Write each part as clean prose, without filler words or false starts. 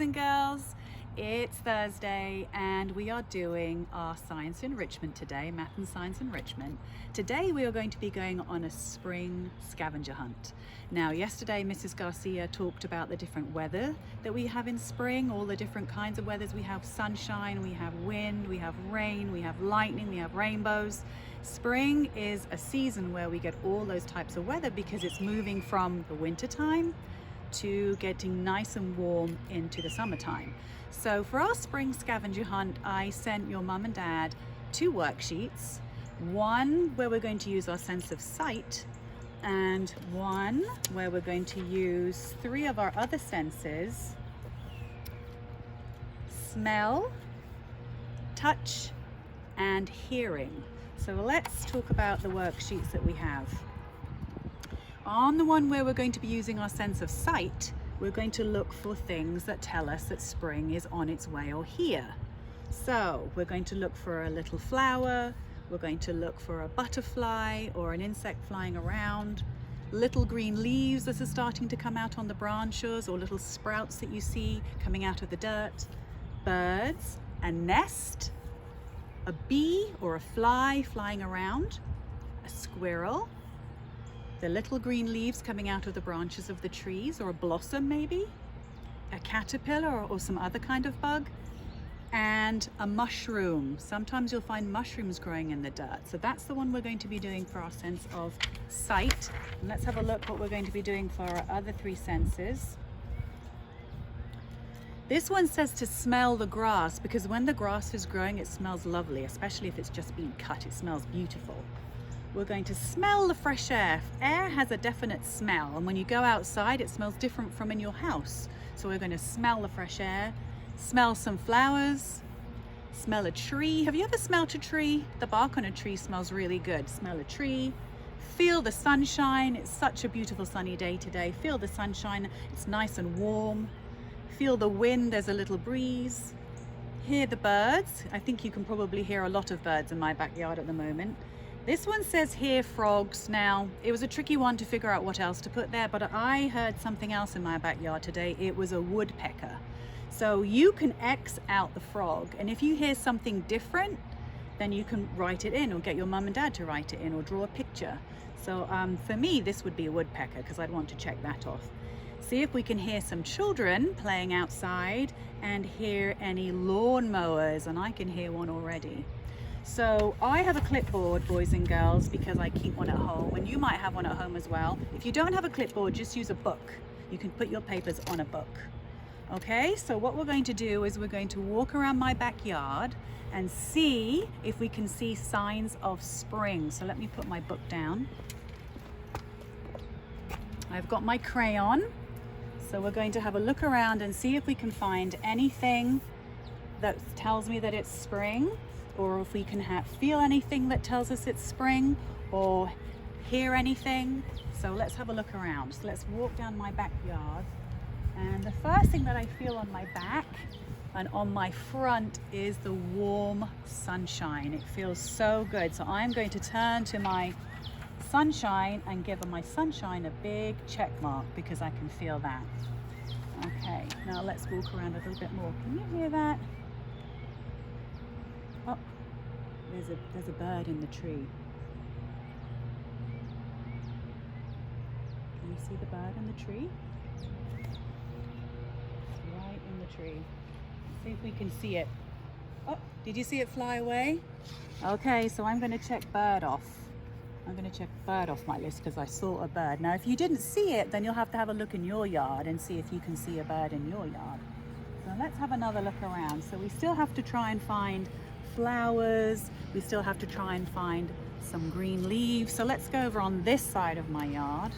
and girls. It's Thursday and we are doing our science enrichment today, math and science enrichment. Today we are going to be going on a spring scavenger hunt. Now yesterday Mrs. Garcia talked about the different weather that we have in spring, all the different kinds of weathers. We have sunshine, we have wind, we have rain, we have lightning, we have rainbows. Spring is a season where we get all those types of weather because it's moving from the winter time to getting nice and warm into the summertime. So for our spring scavenger hunt, I sent your mum and dad 2 worksheets, one where we're going to use our sense of sight and one where we're going to use 3 of our other senses: smell, touch, and hearing. So let's talk about the worksheets that we have. On the one where we're going to be using our sense of sight, we're going to look for things that tell us that spring is on its way or here. So we're going to look for a little flower, we're going to look for a butterfly or an insect flying around, little green leaves that are starting to come out on the branches, or little sprouts that you see coming out of the dirt, birds, a nest, a bee or a fly flying around, a squirrel, the little green leaves coming out of the branches of the trees, or a blossom maybe, a caterpillar or some other kind of bug, and a mushroom. Sometimes you'll find mushrooms growing in the dirt. So that's the one we're going to be doing for our sense of sight. And let's have a look what we're going to be doing for our other 3 senses. This one says to smell the grass, because when the grass is growing it smells lovely, especially if it's just been cut. It smells beautiful. We're going to smell the fresh air. Air has a definite smell, and when you go outside it smells different from in your house. So we're going to smell the fresh air, smell some flowers, smell a tree. Have you ever smelled a tree? The bark on a tree smells really good. Smell a tree. Feel the sunshine. It's such a beautiful sunny day today. Feel the sunshine. It's nice and warm. Feel the wind. There's a little breeze. Hear the birds. I think you can probably hear a lot of birds in my backyard at the moment. This one says hear frogs. Now, it was a tricky one to figure out what else to put there, but I heard something else in my backyard today. It was a woodpecker. So you can X out the frog, and if you hear something different, then you can write it in, or get your mum and dad to write it in, or draw a picture. So for me, this would be a woodpecker, because I'd want to check that off. See if we can hear some children playing outside and hear any lawnmowers, and I can hear one already. So I have a clipboard, boys and girls, because I keep one at home, and you might have one at home as well. If you don't have a clipboard, just use a book. You can put your papers on a book. Okay, so what we're going to do is we're going to walk around my backyard and see if we can see signs of spring. So let me put my book down. I've got my crayon. So we're going to have a look around and see if we can find anything that tells me that it's spring, or if we can feel anything that tells us it's spring, or hear anything. So let's have a look around. So let's walk down my backyard, and the first thing that I feel on my back and on my front is the warm sunshine. It feels so good. So I'm going to turn to my sunshine and give my sunshine a big check mark, because I can feel that. Okay, now let's walk around a little bit more. Can you hear that? Oh, there's a bird in the tree. Can you see the bird in the tree? It's right in the tree. Let's see if we can see it. Oh, did you see it fly away? Okay, so I'm going to check bird off. I'm going to check bird off my list because I saw a bird. Now, if you didn't see it, then you'll have to have a look in your yard and see if you can see a bird in your yard. So let's have another look around. So we still have to try and find flowers. We still have to try and find some green leaves. So let's go over on this side of my yard.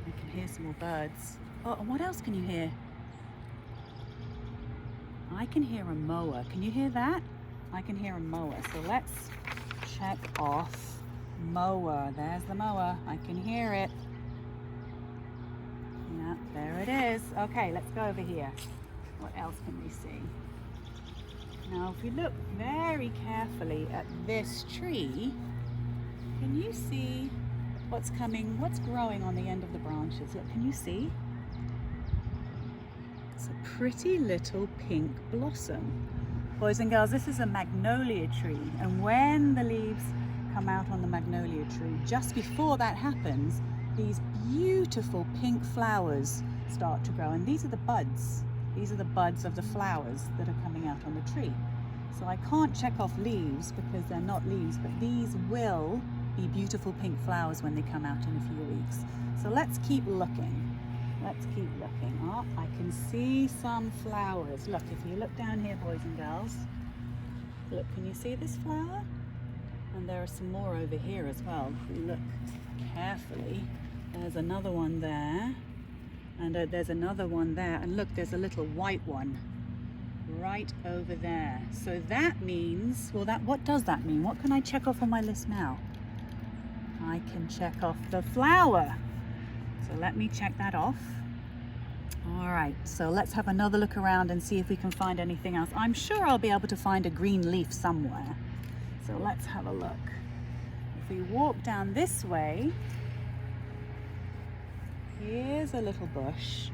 I can hear some more birds. Oh, and what else can you hear? I can hear a mower. Can you hear that? I can hear a mower. So let's check off mower. There's the mower. I can hear it. Yeah, there it is. Okay, let's go over here. What else can we see? Now, if we look very carefully at this tree, can you see what's growing on the end of the branches? Look, can you see? It's a pretty little pink blossom. Boys and girls, this is a magnolia tree, and when the leaves come out on the magnolia tree, just before that happens, these beautiful pink flowers start to grow, and these are the buds. These are the buds of the flowers that are coming out on the tree. So I can't check off leaves because they're not leaves, but these will be beautiful pink flowers when they come out in a few weeks. So let's keep looking. Let's keep looking. Oh, I can see some flowers. Look, if you look down here, boys and girls, look, can you see this flower? And there are some more over here as well. If we look carefully, there's another one there, and there's another one there, and look, there's a little white one right over there. So that means, well, what does that mean? What can I check off on my list now? I can check off the flower. So let me check that off. All right, so let's have another look around and see if we can find anything else. I'm sure I'll be able to find a green leaf somewhere. So let's have a look. If we walk down this way, here's a little bush.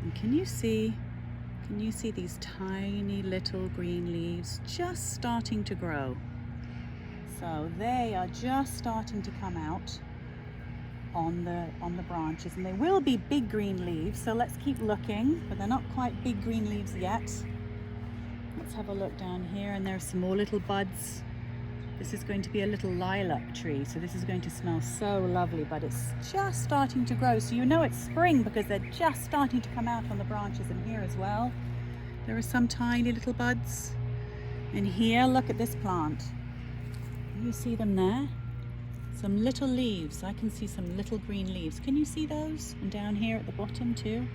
And can you see these tiny little green leaves just starting to grow? So they are just starting to come out on the branches, and they will be big green leaves. So let's keep looking, but they're not quite big green leaves yet. Let's have a look down here, and there are some more little buds. This is going to be a little lilac tree, so this is going to smell so lovely, but it's just starting to grow. So you know it's spring because they're just starting to come out on the branches, and here as well. There are some tiny little buds. And here, look at this plant. Can you see them there? Some little leaves. I can see some little green leaves. Can you see those? And down here at the bottom too.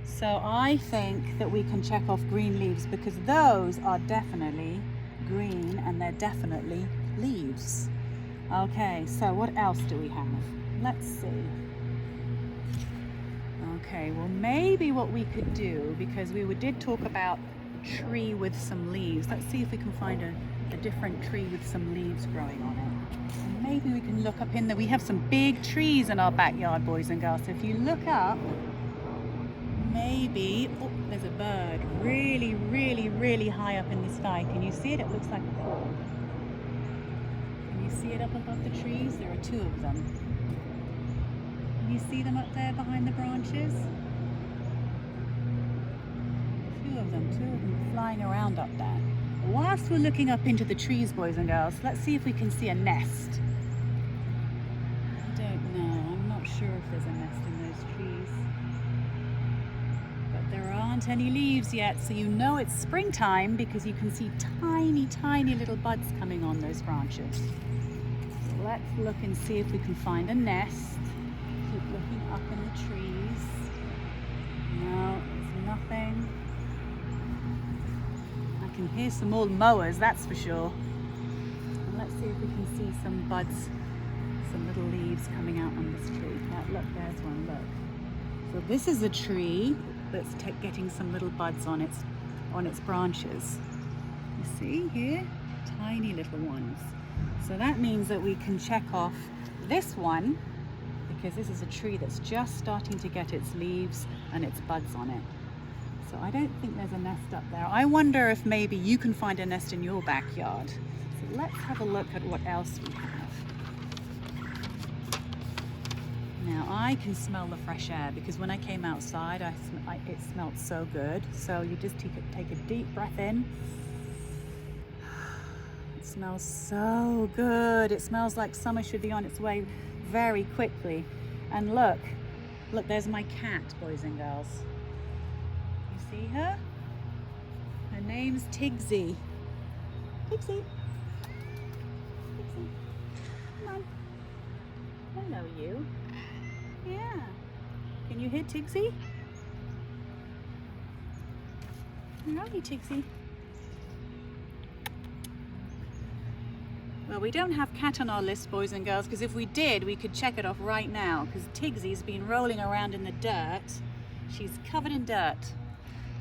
So I think that we can check off green leaves because those are definitely green and they're definitely leaves. Okay, so what else do we have? Let's see. Okay, well maybe what we could do, because we did talk about a tree with some leaves. Let's see if we can find a different tree with some leaves growing on it. And maybe we can look up in there. We have some big trees in our backyard, boys and girls. So if you look up, maybe, oh, there's a bird really, really, really high up in the sky. Can you see it? It looks like a hawk. Can you see it up above the trees? There are two of them. Can you see them up there behind the branches? Two of them flying around up there. Whilst we're looking up into the trees, boys and girls, let's see if we can see a nest. I don't know. I'm not sure if there's a nest in those trees. But there aren't any leaves yet, so you know it's springtime because you can see tiny, tiny little buds coming on those branches. So let's look and see if we can find a nest. Keep looking up in the trees. No, there's nothing. I can hear some old mowers, that's for sure. And let's see if we can see some buds, some little leaves coming out on this tree. Look, there's one, look. So this is a tree that's getting some little buds on its branches. You see here? Tiny little ones. So that means that we can check off this one because this is a tree that's just starting to get its leaves and its buds on it. So I don't think there's a nest up there. I wonder if maybe you can find a nest in your backyard. So let's have a look at what else we have. Now I can smell the fresh air because when I came outside, it smelled so good. So you just take a deep breath in. It smells so good. It smells like summer should be on its way very quickly. And look, there's my cat, boys and girls. You see her? Her name's Tigsy. Tigsy. Tigsy. Come on. Hello, you. Yeah. Can you hear Tigsy? Where are you, Tigsy? Well, we don't have cat on our list, boys and girls, because if we did, we could check it off right now, because Tigsy's been rolling around in the dirt. She's covered in dirt.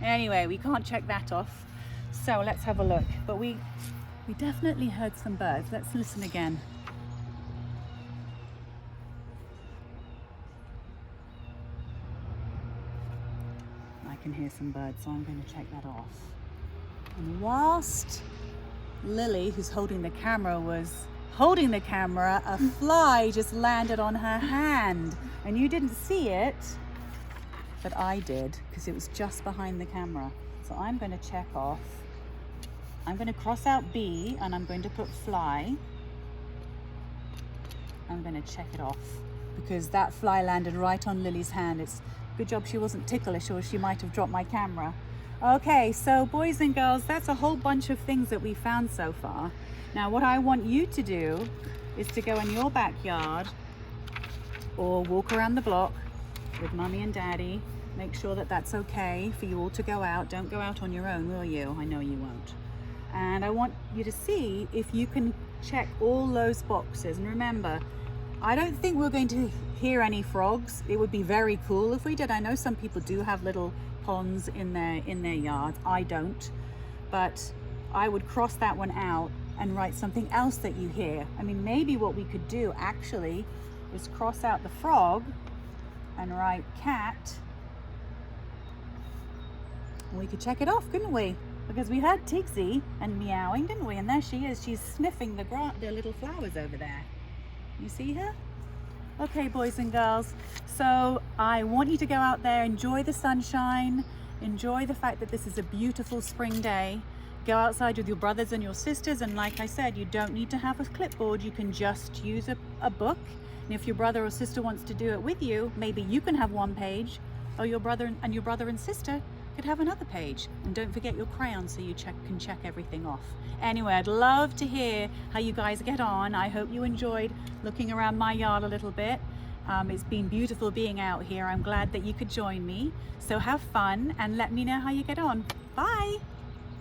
Anyway, we can't check that off. So let's have a look. But we definitely heard some birds. Let's listen again. I can hear some birds, so I'm going to check that off. And whilst Lily, who's holding the camera, was holding the camera, a fly just landed on her hand. And you didn't see it, but I did, because it was just behind the camera. So I'm going to check off. I'm going to cross out B and I'm going to put fly. I'm going to check it off because that fly landed right on Lily's hand. It's a good job she wasn't ticklish, or she might have dropped my camera. Okay, so boys and girls, that's a whole bunch of things that we found so far. Now what I want you to do is to go in your backyard or walk around the block with Mummy and Daddy. Make sure that that's okay for you all to go out. Don't go out on your own, will you? I know you won't. And I want you to see if you can check all those boxes. And remember, I don't think we're going to hear any frogs. It would be very cool if we did. I know some people do have little ponds in their yards. I don't, but I would cross that one out and write something else that you hear. I mean, maybe what we could do actually is cross out the frog and write cat. And we could check it off, couldn't we? Because we heard Tigsy and meowing, didn't we? And there she is. She's sniffing the little flowers over there. You see her? Okay, boys and girls. So I want you to go out there, enjoy the sunshine, enjoy the fact that this is a beautiful spring day. Go outside with your brothers and your sisters. And like I said, you don't need to have a clipboard. You can just use a book. And if your brother or sister wants to do it with you, maybe you can have one page, or your brother and sister could have another page. And don't forget your crayons so you can check everything off. Anyway, I'd love to hear how you guys get on. I hope you enjoyed looking around my yard a little bit. It's been beautiful being out here. I'm glad that you could join me. So have fun and let me know how you get on. Bye.